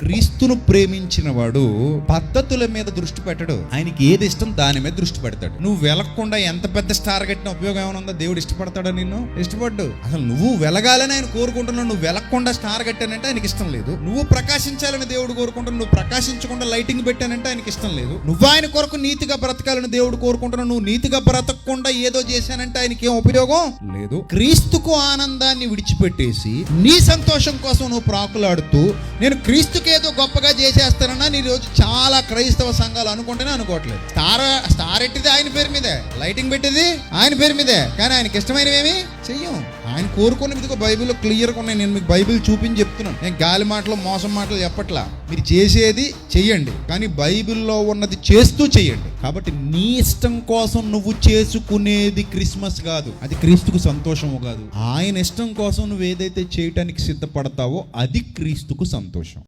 క్రీస్తును ప్రేమించిన వాడు పద్ధతుల మీద దృష్టి పెట్టడు. ఆయనకి ఏది ఇష్టం దాని మీద దృష్టి పెడతాడు. నువ్వు వెలగకుండా ఎంత పెద్ద స్టార్ కట్టిన ఉపయోగం ఏమైనా దేవుడు ఇష్టపడతాడా? నిన్ను ఇష్టపడ్డు. అసలు నువ్వు వెలగాలని ఆయన కోరుకుంటున్నావు. నువ్వు వెలగకుండా స్టార్ కట్టానంటే ఆయనకి ఇష్టం లేదు. నువ్వు ప్రకాశించాలని దేవుడు కోరుకుంటున్నావు. నువ్వు ప్రకాశించకుండా లైటింగ్ పెట్టానంటే ఆయనకి ఇష్టం లేదు. నువ్వు ఆయన కొరకు నీతిగా బ్రతకాలని దేవుడు కోరుకుంటున్నావు. నువ్వు నీతిగా బ్రతకకుండా ఏదో చేశానంటే ఆయనకి ఏం ఉపయోగం లేదు. క్రీస్తుకు ఆనందాన్ని విడిచిపెట్టేసి నీ సంతోషం కోసం నువ్వు ప్రాకులాడుతూ నేను క్రీస్తుకి ఏదో గొప్పగా చేసేస్తానన్నా నీ రోజు చాలా క్రైస్తవ సంఘాలు అనుకుంటేనే అనుకోవట్లేదు. స్టార్ ఎట్టిది ఆయన పేరు మీదే, లైటింగ్ పెట్టేది ఆయన పేరు మీదే, కానీ ఆయనకి ఇష్టమైనవేమి చెయ్యం. ఆయన కోరుకున్న ఇదిగో బైబిల్లో క్లియర్గా ఉన్నాయి. నేను మీకు బైబిల్ చూపించి చెప్తున్నాను. నేను గాలి మాటలు మోసం మాటలు చెప్పట్లా. మీరు చేసేది చెయ్యండి, కానీ బైబిల్లో ఉన్నది చేస్తూ చెయ్యండి. కాబట్టి నీ ఇష్టం కోసం నువ్వు చేసుకునేది క్రిస్మస్ కాదు, అది క్రీస్తుకు సంతోషము కాదు. ఆయన ఇష్టం కోసం నువ్వు ఏదైతే చేయటానికి సిద్ధపడతావో అది క్రీస్తుకు సంతోషం.